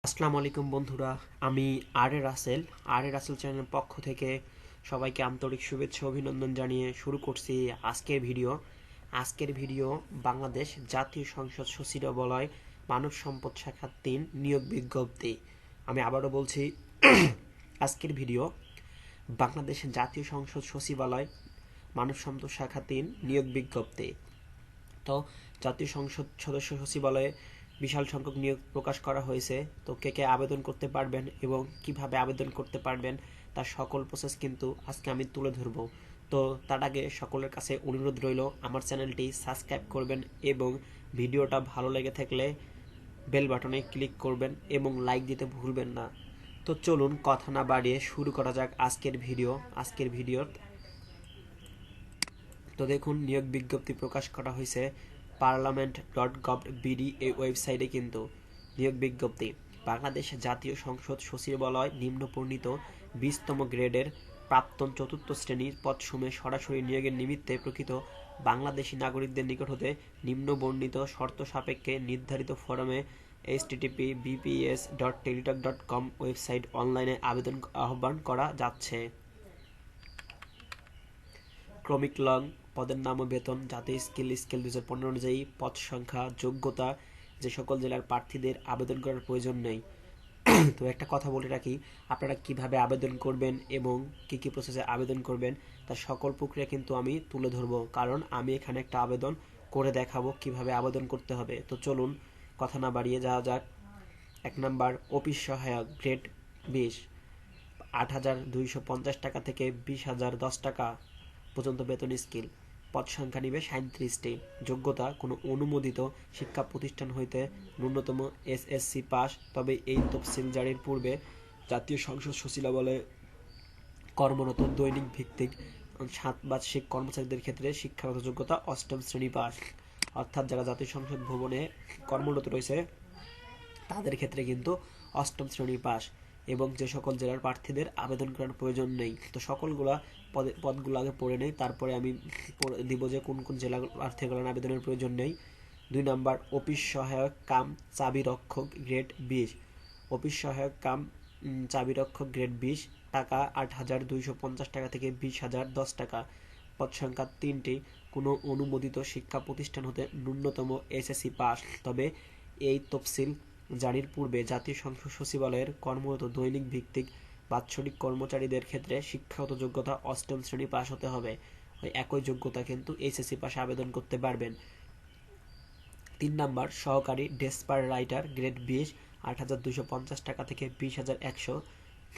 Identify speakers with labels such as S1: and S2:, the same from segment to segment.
S1: আসসালামু আলাইকুম বন্ধুরা, আমি আর এ রাসেল চ্যানেলের পক্ষ থেকে সবাইকে আন্তরিক শুভেচ্ছা অভিনন্দন জানিয়ে শুরু করছি আজকের ভিডিও বাংলাদেশ জাতীয় সংসদ সচিবালয় মানব সম্পদ শাখা ৩ নিয়োগ বিজ্ঞপ্তি। আমি আবারও বলছি, আজকের ভিডিও বাংলাদেশ জাতীয় সংসদ সচিবালয় মানব সম্পদ শাখা ৩ নিয়োগ বিজ্ঞপ্তি। তো জাতীয় সংসদ সদস্য সচিবালয়ে বিশাল সংখ্যক নিয়োগ প্রকাশ করা হয়েছে। তো কে কে আবেদন করতে পারবেন এবং কিভাবে আবেদন করতে পারবেন তার সকল প্রসেস কিন্তু আজকে আমি তুলে ধরবো। তো তার আগে সকলের কাছে অনুরোধ রইল, আমার চ্যানেলটি সাবস্ক্রাইব করবেন এবং ভিডিওটা ভালো লেগে থাকলে বেল বাটনে ক্লিক করবেন এবং লাইক দিতে ভুলবেন না। তো চলুন কথা না বাড়িয়ে শুরু করা যাক আজকের ভিডিও। তো দেখুন, নিয়োগ বিজ্ঞপ্তি প্রকাশ করা হয়েছে parliament.gov.bd এই ওয়েবসাইটে। কিন্তু নিয়োগ বিজ্ঞপ্তি বাংলাদেশ জাতীয় সংসদ সচিবালয় নিম্নবর্ণিত 20তম গ্রেডের প্রাক্তন চতুর্থ শ্রেণীর পদসমূহে সরাসরি নিয়োগের নিমিত্তে প্রকৃত বাংলাদেশি নাগরিকদের নিকট হতে নিম্নবর্ণিত শর্ত সাপেক্ষে নির্ধারিত ফরমে http://bps.teletalk.com ওয়েবসাইট অনলাইনে আবেদন আহ্বান করা যাচ্ছে। ক্রমিক লং, পদের নাম ও বেতন, জাতীয় স্কেল 2015 অনুযায়ী, পদ সংখ্যা, যোগ্যতা, যে সকল জেলার প্রার্থীদের আবেদন করার প্রয়োজন নেই। তো একটা কথা বলে রাখি, আপনারা কিভাবে আবেদন করবেন এবং কি কি প্রসেসে আবেদন করবেন তার সকল প্রক্রিয়া কিন্তু আমি তুলে ধরবো, কারণ আমি এখানে একটা আবেদন করে দেখাবো কিভাবে আবেদন করতে হবে। তো চলুন কথা না বাড়িয়ে যাওয়া যাক। 1 নাম্বার, অফিস সহায়ক, গ্রেড 20, 8,250 টাকা থেকে 20,010 টাকা পর্যন্ত বেতন স্কেল। পদ সংখ্যা নিবে 37টি। যোগ্যতা, কোনো অনুমোদিত শিক্ষা প্রতিষ্ঠান হইতে ন্যূনতম এসএসসি পাস। তবে এই তফসিল জারির পূর্বে জাতীয় সংসদ সচিবালয়ে কর্মরত দৈনিক ভিত্তিক 7 বার্ষিক কর্মচারীদের ক্ষেত্রে শিক্ষাগত যোগ্যতা 8ম শ্রেণী পাস। অর্থাৎ যারা জাতীয় সংসদ ভবনে কর্মরত রয়েছে তাদের ক্ষেত্রে কিন্তু 8ম শ্রেণী পাস। এবং যে সকল জেলার প্রার্থীদের আবেদন করার প্রয়োজন নেই, তো সকলগুলা পদগুলো আগে পড়ে নেই, তারপরে আমি দিব যে কোন কোন জেলা প্রার্থীগুলোর আবেদনের প্রয়োজন নেই। 2 নাম্বার, অফিস সহায়ক কাম চাবিরক্ষক, গ্রেড 20। অফিস সহায়ক কাম চাবিরক্ষক, গ্রেড 20, টাকা 8,250 টাকা থেকে 20,010 টাকা। পদ সংখ্যা 3টি। কোনো অনুমোদিত শিক্ষা প্রতিষ্ঠান হতে ন্যূনতম এসএসসি পাস। তবে এই তফসিল জারির পূর্বে জাতীয় সংসদ সচিবালয়ের কর্মরত দৈনিক ভিত্তিক বাৎসরিক কর্মচারীদের ক্ষেত্রে শিক্ষাগত যোগ্যতা 8ম শ্রেণী পাস হতে হবে। ওই একই যোগ্যতা কিন্তু এইচএসসি পাশে আবেদন করতে পারবেন। 3 নাম্বার, সহকারী ডেস্পার রাইটার, গ্রেড 20, 8,250 টাকা থেকে 20,100।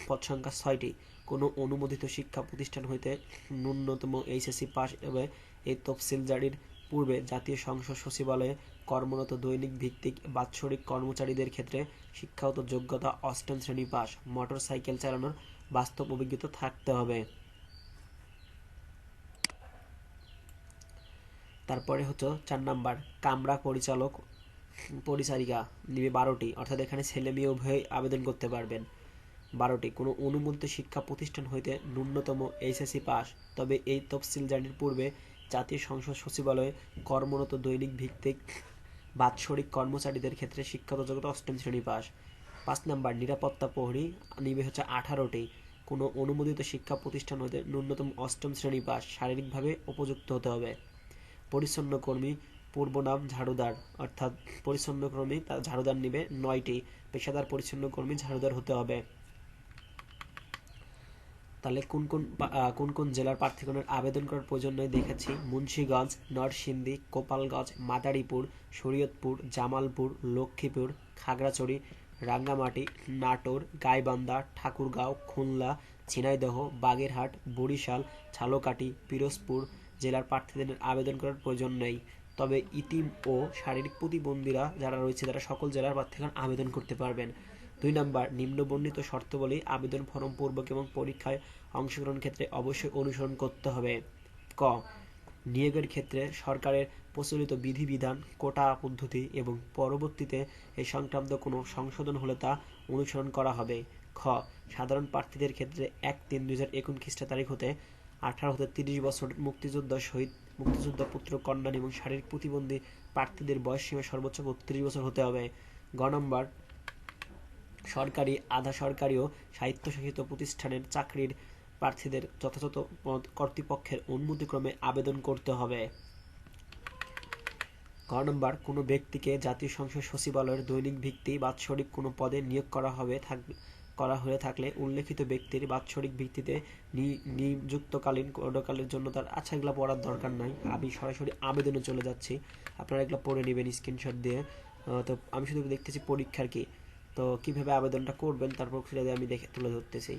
S1: পদ সংখ্যা 6টি। কোনো অনুমোদিত শিক্ষা প্রতিষ্ঠান হইতে ন্যূনতম এইচএসসি পাস। এবং এই তফসিল জারির পূর্বে জাতীয় সংসদ সচিবালয়ে কর্মরত দৈনিক ভিত্তিক বাৎসরিক কর্মচারীদের ক্ষেত্রে শিক্ষাগত যোগ্যতা 8ম শ্রেণী পাস। মোটর সাইকেল চালানোর বাস্তব অভিজ্ঞতা থাকতে হবে। তারপরে হচ্ছে 4 নাম্বার, কামরা পরিচালক পরিচারিকা, নিবে 12টি। অর্থাৎ এখানে ছেলে মেয়ে উভয়ই আবেদন করতে পারবেন। 12টি। কোনো অনুমোদিত শিক্ষা প্রতিষ্ঠান হইতে ন্যূনতম এইচএসসি পাস। তবে এই তফসিল জারির পূর্বে জাতীয় সংসদ সচিবালয়ে কর্মরত দৈনিক ভিত্তিক বাৎসরিক কর্মচারীদের ক্ষেত্রে শিক্ষাগত যোগ্যতা 8ম শ্রেণী পাস। 5 নাম্বার, নিরাপত্তা প্রহরী, নিবে 18টি। কোনো অনুমোদিত শিক্ষা প্রতিষ্ঠান হইতে ন্যূনতম 8ম শ্রেণী পাস। শারীরিকভাবে উপযুক্ত হতে হবে। পরিচ্ছন্ন কর্মী, পূর্বনাম ঝাড়ুদার, অর্থাৎ পরিচ্ছন্ন কর্মী তার ঝাড়ুদার নিবে 9টি। পেশাদার পরিচ্ছন্ন কর্মী ঝাড়ুদার হতে হবে। তাহলে কোন কোন জেলার প্রার্থীগণের আবেদন করার প্রয়োজন নেই দেখাচ্ছি। মুন্সিগঞ্জ, নরসিংদী, গোপালগঞ্জ, মাদারীপুর, শরীয়তপুর, জামালপুর, লক্ষ্মীপুর, খাগড়াছড়ি, রাঙ্গামাটি, নাটোর, গাইবান্ধা, ঠাকুরগাঁও, খুলনা, ঝিনাইদহ, বাগেরহাট, বরিশাল, ঝালকাঠি, পিরোজপুর জেলার প্রার্থীদের আবেদন করার প্রয়োজন নেই। তবে ইতিম ও শারীরিক প্রতিবন্ধীরা যারা রয়েছে তারা সকল জেলার প্রার্থীগণ আবেদন করতে পারবেন। 2 নাম্বার, নিম্নবর্ণিত শর্তাবলী আবেদন ফরম পূর্বক এবং পরীক্ষায় অংশগ্রহণ ক্ষেত্রে অবশ্যই অনুসরণ করতে হবে। ক, নিয়োগের ক্ষেত্রে সরকারের প্রচলিত বিধিবিধান, কোটা পদ্ধতি এবং পরবর্তীতে এই সংক্রান্ত কোনো সংশোধন হলে তা অনুসরণ করা হবে। খ, সাধারণ প্রার্থীদের ক্ষেত্রে 1/3/2021 খ্রিস্ট তারিখ হতে 18 হতে 30 বছর মুক্তিযোদ্ধা পুত্র কন্যা এবং শারীরিক প্রতিবন্ধী প্রার্থীদের বয়স সীমা সর্বোচ্চ 32 বছর হতে হবে। গ নম্বর, সরকারি, আধা সরকারি ও স্বায়ত্তশাসিত প্রতিষ্ঠানের চাকরির প্রার্থীদের যথাযথ কর্তৃপক্ষের অনুমতিক্রমে আবেদন করতে হবে। ক নম্বর, কোনো ব্যক্তিকে জাতীয় সংসদ সচিবালয়ের দৈনিক ভিত্তি বাৎসরিক কোনো পদে নিয়োগ করা হয়ে থাকলে উল্লেখিত ব্যক্তির বাৎসরিক ভিত্তিতে নিযুক্তকালীন কালের জন্য তার, আচ্ছা এগুলো পড়ার দরকার নাই, আমি সরাসরি আবেদনে চলে যাচ্ছি, আপনারা এগুলো পড়ে নেবেন স্ক্রিনশট দিয়ে। তো আমি শুধু দেখতেছি পরীক্ষার কি, তো কিভাবে আবেদনটা করবেন তার প্রক্রিয়া আমি তুলে ধরতেছি।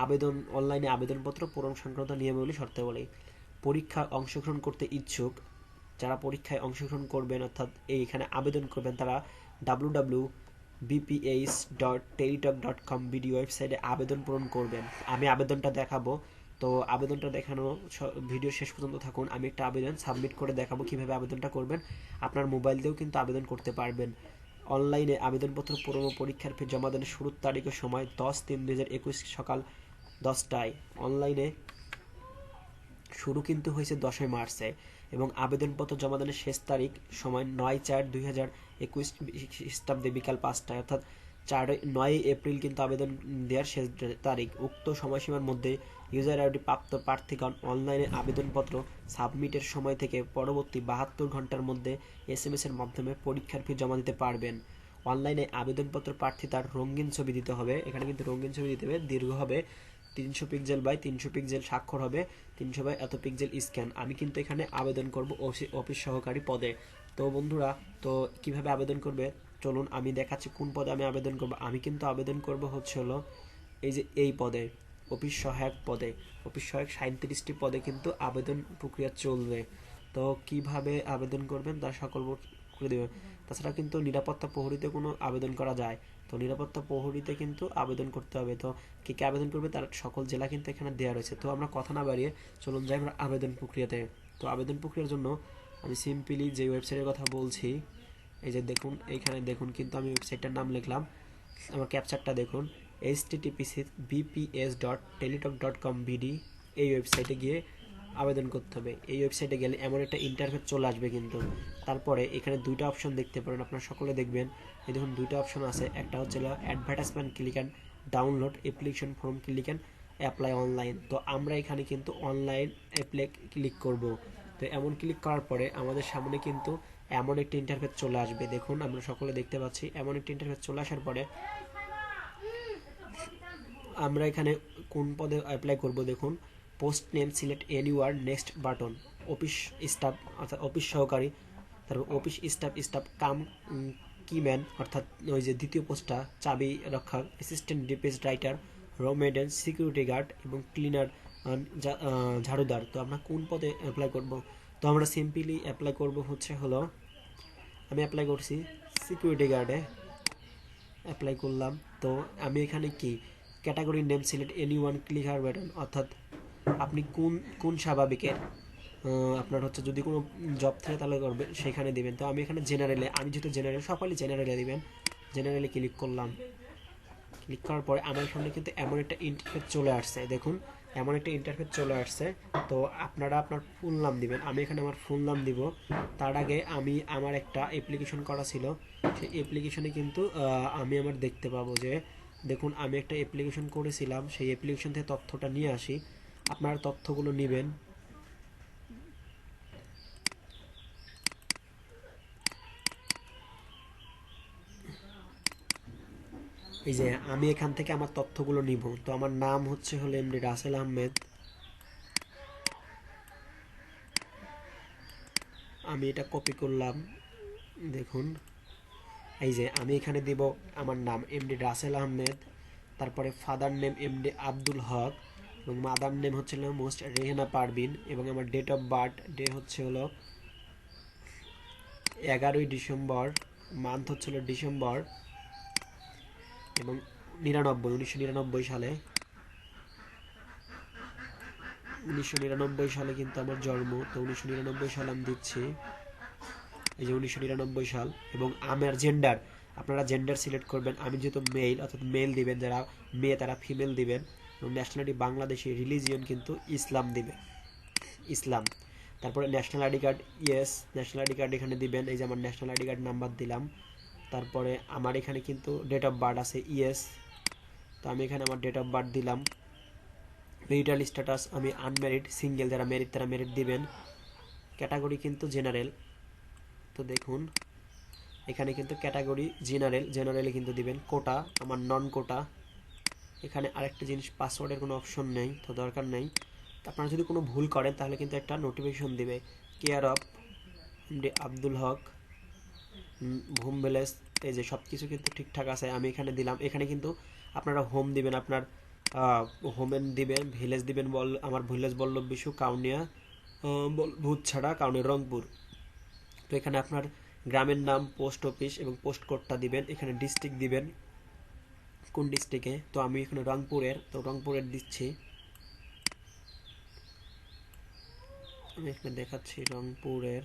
S1: আবেদন, অনলাইনে আবেদনপত্র পূরণ সংক্রান্ত নিয়মাবলী শর্তাবলী। পরীক্ষায় অংশগ্রহণ করতে ইচ্ছুক যারা পরীক্ষায় অংশগ্রহণ করবেন অর্থাৎ এইখানে আবেদন করবেন তারা www.bps.teletalk.com বিডি ওয়েবসাইটে আবেদন পূরণ করবেন। আমি আবেদনটা দেখাবো, তো আবেদনটা দেখানো ভিডিও শেষ পর্যন্ত থাকুন। আমি একটা আবেদন সাবমিট করে দেখাবো কিভাবে আবেদনটা করবেন। আপনার মোবাইল দিয়েও কিন্তু আবেদন করতে পারবেন। অনলাইনে আবেদনপত্র পূরণ ও পরীক্ষার ফি জমা দেওয়ার শুরুর তারিখ ও সময় 10/3/2021 সকাল 10টায়। অনলাইনে শুরু কিন্তু হয়েছে 10 মার্চে এবং আবেদনপত্র জমা দানের শেষ তারিখ সময় 9/4/2021 খ্রিস্টাব্দে বিকাল 5টায়, অর্থাৎ 9 এপ্রিল কিন্তু আবেদন দেওয়ার শেষ তারিখ। উক্ত সময়সীমার মধ্যে ইউজার আইডি প্রাপ্ত প্রার্থীগণ অনলাইনে আবেদনপত্র সাবমিটের সময় থেকে পরবর্তী 72 ঘন্টার মধ্যে SMS এর মাধ্যমে পরীক্ষার ফি জমা দিতে পারবেন। অনলাইনে আবেদনপত্র প্রার্থী তার রঙিন ছবি দিতে হবে, এখানে কিন্তু রঙিন ছবি দিতে হবে, দীর্ঘ হবে 300 পিক্সেল বাই 300 পিক্সেল, স্বাক্ষর হবে 300 বাই এত পিক্সেল, স্ক্যান। আমি কিন্তু এখানে আবেদন করব অফিস সহকারী পদে। তো বন্ধুরা, তো কিভাবে আবেদন করবে চলুন আমি দেখাচ্ছি কোন পদে আমি আবেদন করব। আমি কিন্তু আবেদন করব হচ্ছে হলো এই যে এই পদে, অফিস সহায়ক পদে। অফিস সহায়ক 37টি পদে কিন্তু আবেদন প্রক্রিয়া চলবে। তো কিভাবে আবেদন করবেন তার সকল করে দেবেন। তাছাড়া কিন্তু নিরাপত্তা প্রহরীতে কোনো আবেদন করা যায়, তো নিরাপত্তা প্রহরীতে কিন্তু আবেদন করতে হবে। তো কে কে আবেদন করবে তার সকল জেলা কিন্তু এখানে দেওয়া রয়েছে। তো আমরা কথা না বাড়িয়ে চলুন যাই আমরা আবেদন প্রক্রিয়াতে। তো আবেদন প্রক্রিয়ার জন্য আমি সিম্পলি যে ওয়েবসাইটের কথা বলছি, এই যে দেখুন এইখানে দেখুন কিন্তু আমি ওয়েবসাইটটার নাম লিখলাম, আমার ক্যাপচারটা দেখুন https://bps.teletalk.com বিডি। এই ওয়েবসাইটে গিয়ে আবেদন করতে হবে। এই ওয়েবসাইটে গেলে এমন একটা ইন্টারফেস চলে আসবে কিন্তু। তারপরে এখানে দুইটা অপশন দেখতে পারেন, আপনারা সকলে দেখবেন। এই দেখুন দুইটা অপশন আছে, একটা হচ্ছে advertisement click and download, application form click and apply online. তো আমরা এখানে কিন্তু অনলাইন অ্যাপ্লাই ক্লিক করব। তো এমন ক্লিক করার পরে আমাদের সামনে কিন্তু এমন একটা ইন্টারফেস চলে আসবে, দেখুন আমরা সকলে দেখতে পাচ্ছি। এমন একটা ইন্টারফেস চলে আসার পরে আমরা এখানে কোন পদে অ্যাপ্লাই করব দেখুন, post name select anywhere, next button, office staff অর্থাৎ অফিস সহকারী, তারপর অফিস স্টাফ কাম কিম্যান অর্থাৎ ওই যে দ্বিতীয় পোস্টটা, চাবি রক্ষক, অ্যাসিস্ট্যান্ট ডিপেজ রাইটার, র মেডেন, সিকিউরিটি গার্ড এবং ক্লিনার, ঝাড়ুদার। তো আমরা কোন পদে অ্যাপ্লাই করব? তো আমরা সিম্পলি অ্যাপ্লাই করব হচ্ছে হলো, আমি অ্যাপ্লাই করছি সিকিউরিটি গার্ডে অ্যাপ্লাই করলাম। তো আমি এখানে কি category name select anyone click হার বাটন, অর্থাৎ আপনি কোন স্বাভাবিকের আপনার হচ্ছে যদি কোনো জব থাকে তাহলে করবেন সেখানে দিবেন। তো আমি এখানে জেনারেলে, আমি যেহেতু জেনারেল সকলেই জেনারেলে দিবেন, জেনারেলে ক্লিক করলাম। ক্লিক করার পরে আমার সামনে কিন্তু এমন একটা ইন্টারফেস চলে আসছে, দেখুন এমন একটা ইন্টারফেস চলে আসছে। তো আপনারা আপনার ফুল নাম দিবেন, আমি এখানে আমার ফুল নাম দিব। তার আগে আমি আমার একটা অ্যাপ্লিকেশন করা ছিল, সেই অ্যাপ্লিকেশনে কিন্তু আমি আমার দেখতে পাবো যে দেখুন আমি একটা অ্যাপ্লিকেশন করেছিলাম, সেই অ্যাপ্লিকেশন থেকে তথ্যটা নিয়ে আসি। আপনারা তথ্যগুলো নেবেন। এই যে আমি এখান থেকে আমার তথ্যগুলো নিব। তো আমার নাম হচ্ছে হলো এমডি রাসেল আহমেদ, আমি এটা কপি করলাম। দেখুন এই যে আমি এখানে দিব আমার নাম এমডি রাসেল আহমেদ, তারপরে ফাদার নেম এমডি আব্দুল হক এবং মাদার নেম হচ্ছে হলো মোস্ট রেহানা পারবিন এবং আমার ডেট অফ বার্থ ডে হচ্ছে হলো 11ই ডিসেম্বর, মান্থ হচ্ছে হলো ডিসেম্বর এবং 1999 সালে, 1999 সালে কিন্তু আমার জন্ম। তো 1999 সাল আমি দিচ্ছি, এই যে 1999 সাল। এবং আমার জেন্ডার, আপনারা জেন্ডার সিলেক্ট করবেন। আমি যেহেতু মেল অর্থাৎ মেল দিবেন, যারা মেয়ে তারা ফিমেল দিবেন। এবং ন্যাশনালিটি বাংলাদেশি, রিলিজিয়ন কিন্তু ইসলাম দিবেন, ইসলাম। তারপরে national ID card, yes national ID card এখানে দিবেন। এই যে আমার ন্যাশনাল আইডি কার্ড নাম্বার দিলাম। তারপরে আমার এখানে কিন্তু ডেট অফ বার্থ আছে ইয়েস, তো আমি এখানে আমার ডেট অফ বার্থ দিলাম। মেরিটাল স্ট্যাটাস আমি আনম্যারিড, সিঙ্গেল, যারা ম্যারিড তারা ম্যারিড দিবেন। ক্যাটাগরি কিন্তু জেনারেল, তো দেখুন এখানে কিন্তু ক্যাটাগরি জেনারেলে কিন্তু দিবেন। কোটা আমার নন কোটা। এখানে আরেকটা জিনিস, পাসওয়ার্ডের কোনো অপশন নেই, তো দরকার নেই। আপনারা যদি কোনো ভুল করেন তাহলে কিন্তু একটা নোটিফিকেশন দিবে। Care of MD Abdul Haq, home village, এই যে সব কিছু কিন্তু ঠিকঠাক আছে, আমি এখানে দিলাম। এখানে কিন্তু আপনারা হোম দিবেন, আপনার হোমেন দিবেন, ভিলেজ দিবেন, আমার ভিলেজ বল্লভ বিশু, কাউনিয়া ভূতছাড়া, কাউনিয়া রংপুর। তো এখানে আপনার গ্রামের নাম, পোস্ট অফিস এবং পোস্ট কোডটা দিবেন। এখানে ডিস্ট্রিক্ট দিবেন কোন ডিস্ট্রিক্টে, তো আমি এখানে রংপুরের, তো রংপুরের দিচ্ছি। আমি এখানে দেখাচ্ছি রংপুরের।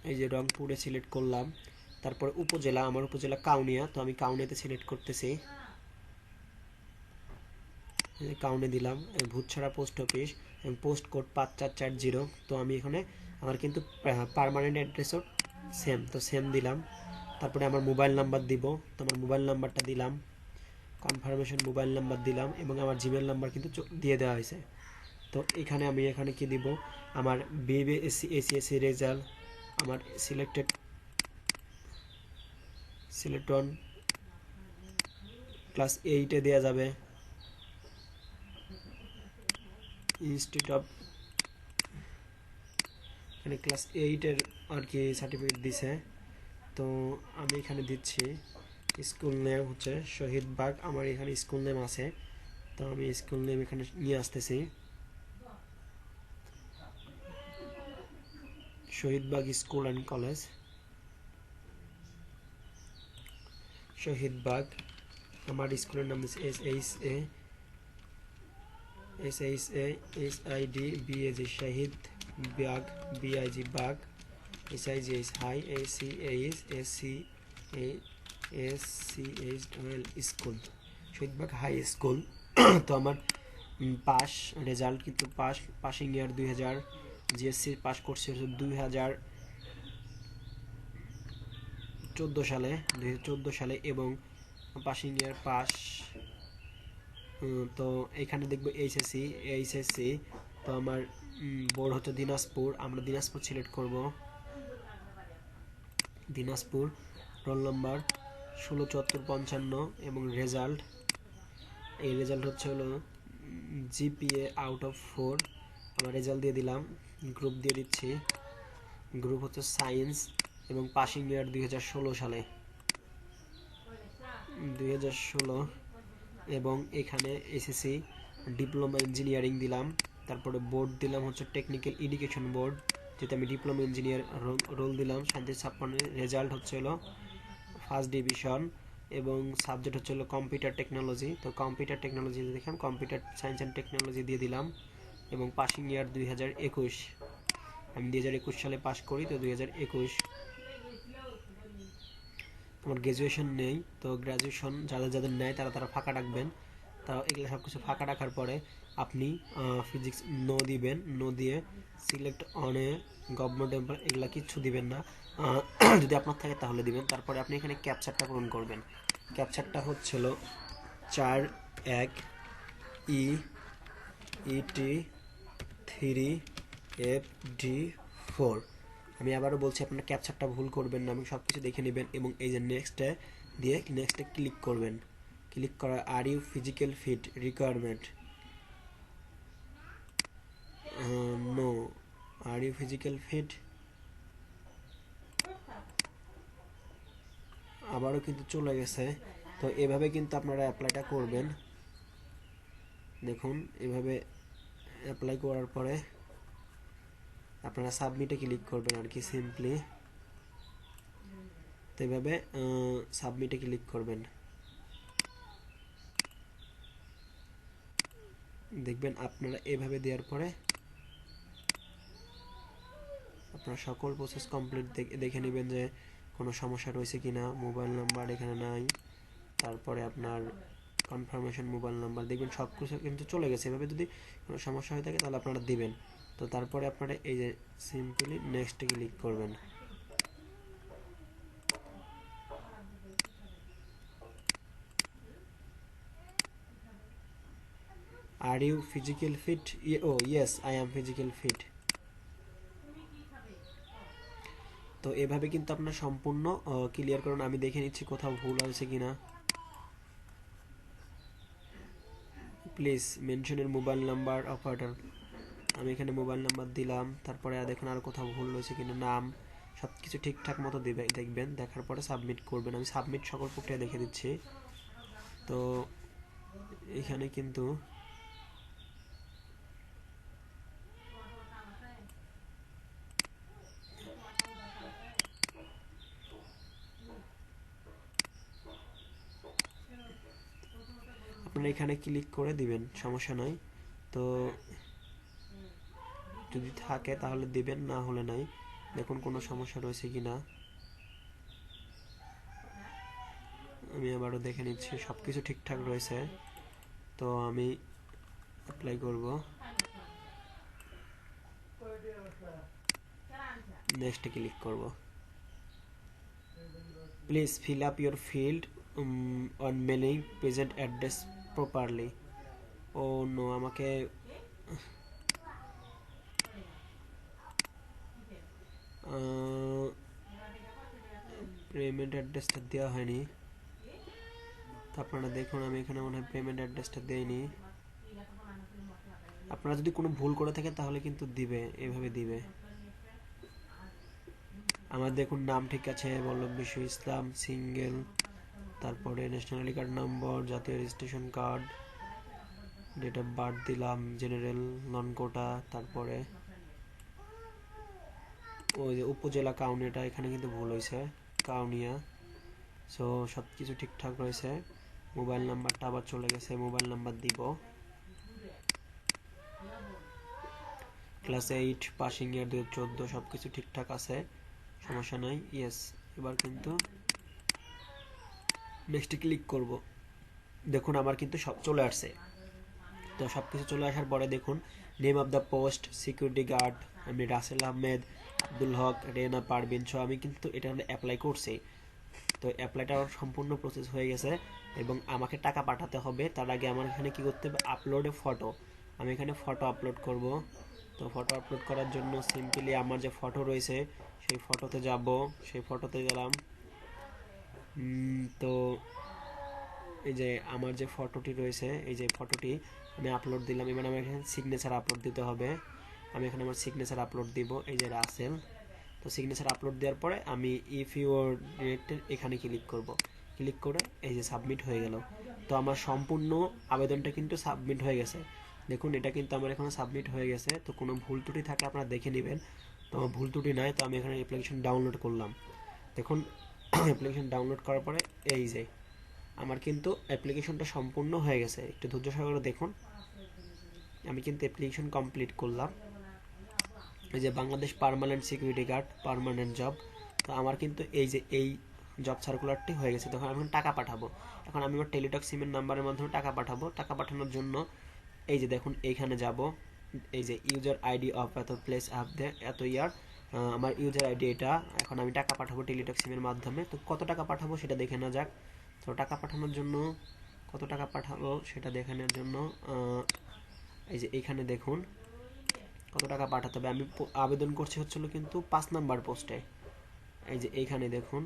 S1: এই যে রংপুরে সিলেক্ট করলাম। তারপরে উপজেলা, আমার উপজেলা কাউনিয়া, তো আমি কাউনিয়াতে সিলেক্ট করতেছি, কাউনে দিলাম। ভূতছড়া পোস্ট অফিস এবং পোস্ট কোড 5440। তো আমি এখানে আমার কিন্তু পার্মানেন্ট অ্যাড্রেসও সেম, তো সেম দিলাম। তারপরে আমার মোবাইল নাম্বার দিব, তো আমার মোবাইল নাম্বারটা দিলাম, কনফার্মেশন মোবাইল নাম্বার দিলাম, এবং আমার জিমেল নাম্বার কিন্তু দিয়ে দেওয়া হয়েছে। তো এখানে আমি এখানে কি দিব, আমার বিবিএসসি এসিএসসি রেজাল্ট, আমার সিলেক্ট অন ক্লাস 8-এ দেওয়া যাবে, ইনস্টিটিউট অফ, এখানে ক্লাস 8-এর আর কি সার্টিফিকেট দিছে, তো আমি এখানে দিচ্ছি। স্কুল নেম হচ্ছে শহীদ বাগ, আমার এখানে স্কুল নেম আছে, তো আমি স্কুল নেম এখানে নিয়ে আসতেছি। Shahid Bagh school and college, Shahid Bagh. আমার স্কুলের নাম দিচ্ছে SHASID BAG Shahid Bagh, BIG Bagh, SIGH high, ACHSCH school, Shahid Bagh high school. তো আমার পাস রেজাল্ট কিন্তু পাসিং ইয়ার 2000, জিএসসি পাস করছে 2014 সালে এবং পাসিং ইয়ার পাস। তো এখানে দেখবো এইচএসসি, তো আমার বোর্ড হচ্ছে দিনাজপুর, আমরা দিনাজপুর সিলেক্ট করব। দিনাজপুর, রোল নাম্বার 167455 এবং রেজাল্ট, এই রেজাল্ট হচ্ছে হলো জিপিএ আউট অফ 4, আমার রেজাল্ট দিয়ে দিলাম। গ্রুপ দিয়ে দিচ্ছি, গ্রুপ হচ্ছে সায়েন্স এবং পাসিং ইয়ার 2016 সালে, 2016। এবং এখানে এসএসসি ডিপ্লোমা ইঞ্জিনিয়ারিং দিলাম। তারপরে বোর্ড দিলাম হচ্ছে টেকনিক্যাল এডুকেশন বোর্ড, যেটা আমি ডিপ্লোমা ইঞ্জিনিয়ার রোল দিলাম। 3756 রেজাল্ট হচ্ছে হলো ফার্স্ট ডিভিশন এবং সাবজেক্ট হচ্ছে হলো কম্পিউটার টেকনোলজি, তো কম্পিউটার টেকনোলজি দেখলাম, কম্পিউটার সায়েন্স অ্যান্ড টেকনোলজি দিয়ে দিলাম। এবং পাসিং ইয়ার 2021, আমি 2021 সালে পাস করি, তো 2021। আমার গ্র্যাজুয়েশন নেই, তো গ্র্যাজুয়েশন যাদের নেয় তারা ফাঁকা রাখবেন। তা এগুলো সব কিছু ফাঁকা রাখার পরে আপনি ফিজিক্স নো দিবেন, নো দিয়ে select on a government employ এগুলা কিচ্ছু দিবেন না, যদি আপনার থাকে তাহলে দিবেন। তারপরে আপনি এখানে ক্যাপচারটা পূরণ করবেন। ক্যাপচারটা হচ্ছিল 41EET3FD4। আমি আবারও বলছি, আপনার ক্যাপচারটা ভুল করবেন না, আমি সব কিছু দেখে নেবেন এবং এই যে নেক্সটে দিয়ে নেক্সটে ক্লিক করবেন। ক্লিক করা are you physical fit requirement, no, are you physical fit, আবারও কিন্তু চলে গেছে। তো এভাবে কিন্তু আপনারা অ্যাপ্লাইটা করবেন। দেখুন এভাবে অ্যাপ্লাই করার পরে আপনারা সাবমিটে ক্লিক করবেন আর কি, সিম্পলি তো এভাবে সাবমিটে ক্লিক করবেন। দেখবেন আপনারা এভাবে দেওয়ার পরে আপনারা সকল প্রসেস কমপ্লিট দেখে নেবেন যে কোনো সমস্যা রয়েছে কিনা। মোবাইল নাম্বার এখানে নাই, তারপরে আপনার কনফার্মেশন মোবাইল নাম্বার, দেখবেন সব কিছু কিন্তু চলে গেছে। এভাবে যদি কোনো সমস্যা হয়ে থাকে তাহলে আপনারা দিবেন। তো তারপরে আপনারা এই যে সিম্পলি নেক্সটে ক্লিক করবেন। Are you physical fit? Oh yes, I am physical fit. তো এভাবে কিন্তু আপনার সম্পূর্ণ ক্লিয়ার করুন। আমি দেখে নিচ্ছি কোথাও ভুল হয়েছে কিনা। প্লিজ মেনশনের মোবাইল নাম্বার অপারেটর, আমি এখানে মোবাইল নাম্বার দিলাম। তারপরে দেখুন আর কোথাও ভুল হয়েছে কিনা, নাম সব কিছু ঠিকঠাক মতো দেখবেন, দেখার পরে সাবমিট করবেন। আমি সাবমিট সকল প্রক্রিয়া দেখে দিচ্ছি। তো এখানে কিন্তু আপনারা এখানে ক্লিক করে দিবেন, সমস্যা নাই। তো যদি থাকে তাহলে দিবেন, না হলে নাই। দেখুন কোনো সমস্যা রয়েছে কিনা, আমি আবারও দেখে নিচ্ছি সব কিছু ঠিকঠাক রয়েছে। তো আমি অ্যাপ্লাই করব, নেক্সটে ক্লিক করব। Please fill up your field on mailing present address properly. Oh no, আমাকে পেমেন্ট অ্যাড্রেসটা দেওয়া হয়নি। তো আপনারা দেখুন আমি এখানে মনে হয় পেমেন্ট অ্যাড্রেসটা দেইনি। আপনারা যদি কোনো ভুল করে থাকে তাহলে কিন্তু দিবে, এভাবে দিবে। আমার দেখুন নাম ঠিক আছে, বল্লভ বিশ্ব ইসলাম, সিঙ্গেল, তারপরে ন্যাশনাল আইডি কার্ড নম্বর, জাতীয় registration card, date of birth দিলাম, জেনারেল, নন কোটা, তারপরে ওই যে উপজেলা কাউনিয়াটা এখানে কিন্তু ভুল হয়েছে, কাউনিয়া। সো সব কিছু ঠিকঠাক রয়েছে। মোবাইল নাম্বারটা আবার চলে গেছে, মোবাইল নাম্বার দিব। ক্লাস 8 পাসিং ইয়ার 2014, সব কিছু ঠিকঠাক আছে, সমস্যা নাই। ইয়েস, এবার কিন্তু নেক্সটে ক্লিক করব। দেখুন আমার কিন্তু সব চলে আসছে। তো সব কিছু চলে আসার পরে দেখুন name of the post security guard, আমি রাসেল আহমেদ, আব্দুল হক, রেনা পারভিন। সো আমি কিন্তু এটা অ্যাপ্লাই করছি। তো অ্যাপ্লাইটা সম্পূর্ণ প্রসেস হয়ে গেছে এবং আমাকে টাকা পাঠাতে হবে। তার আগে আমার এখানে কি করতে হবে, আপলোডে ফটো। আমি এখানে ফটো আপলোড করব। তো ফটো আপলোড করার জন্য সিম্পলি আমার যে ফটো রয়েছে সেই ফটোতে যাব, সেই ফটোতে গেলাম। তো এই যে আমার যে ফটোটি রয়েছে, এই যে ফটোটি আমি আপলোড দিলাম। এবার আমার এখানে সিগনেচার আপলোড দিতে হবে। আমি এখানে আমার সিগনেচার আপলোড দিব, এই যে রাসেল। তো সিগনেচার আপলোড দেওয়ার পরে আমি ইফ ইউ আর ডিরেক্টেড এখানে ক্লিক করব। ক্লিক করে এই যে সাবমিট হয়ে গেল। তো আমার সম্পূর্ণ আবেদনটা কিন্তু সাবমিট হয়ে গেছে। দেখুন এটা কিন্তু আমার এখানে সাবমিট হয়ে গেছে। তো কোনো ভুল ত্রুটি থাকলে আপনারা দেখে নেবেন। তো আমার ভুল ত্রুটি নাই। তো আমি এখানে অ্যাপ্লিকেশন ডাউনলোড করলাম। দেখুন অ্যাপ্লিকেশন ডাউনলোড করার পরে এই যে আমার কিন্তু অ্যাপ্লিকেশনটা সম্পূর্ণ হয়ে গেছে। একটু ধৈর্য সহকারে দেখুন, আমি কিন্তু অ্যাপ্লিকেশন কমপ্লিট করলাম। এই যে Bangladesh permanent security guard, permanent job. তো আমার কিন্তু এই যে এই জব সার্কুলারটি হয়ে গেছে। তখন আমি টাকা পাঠাবো। এখন আমি আমার টেলিটক সিমের নাম্বারের মাধ্যমে টাকা পাঠাবো। টাকা পাঠানোর জন্য এই যে দেখুন এইখানে যাব, এই যে ইউজার আইডি অফ এত প্লেস অ্যাপ দে এত ইয়ার, আমার ইউজার আইডি এটা। এখন আমি টাকা পাঠাবো টেলিটক সিমের মাধ্যমে। তো কত টাকা পাঠাবো সেটা দেখে নেওয়া যাক। তো টাকা পাঠানোর জন্য কত টাকা পাঠাবো সেটা দেখে নেওয়ার জন্য এই যে এইখানে দেখুন কত টাকা পাঠাতে হবে। আমি আবেদন করছি হচ্ছিল কিন্তু 5 নাম্বার পোস্টে। এই যে এইখানে দেখুন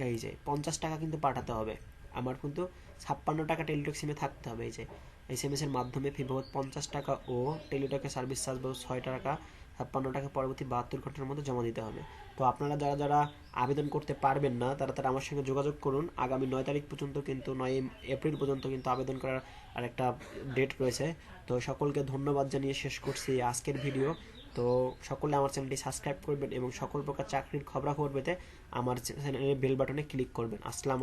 S1: এই যে 50 টাকা কিন্তু পাঠাতে হবে। আমার কিন্তু 56 টাকা টেলিটক সিমে থাকতে হবে। এই যে SMS এর মাধ্যমে ফি বাবদ 50 টাকা ও টেলিটকের সার্ভিস চার্জ বাবদ 6 টাকা 56 টাকা পরবর্তী 72 ঘন্টার মধ্যে জমা দিতে হবে। তো আপনারা যারা যারা আবেদন করতে পারবেন না তারা তারা আমার সঙ্গে যোগাযোগ করুন। আগামী 9 তারিখ পর্যন্ত কিন্তু 9 এপ্রিল পর্যন্ত কিন্তু আবেদন করার আরেকটা ডেট রয়েছে। তো সকলকে ধন্যবাদ জানিয়ে শেষ করছি আজকের ভিডিও। তো সকলে আমার চ্যানেলটি সাবস্ক্রাইব করবেন এবং সকল প্রকার চাকরির খবরাখবর পেতে আমার চ্যানেলের বেল বাটনে ক্লিক করবেন। আসসালামু আলাইকুম।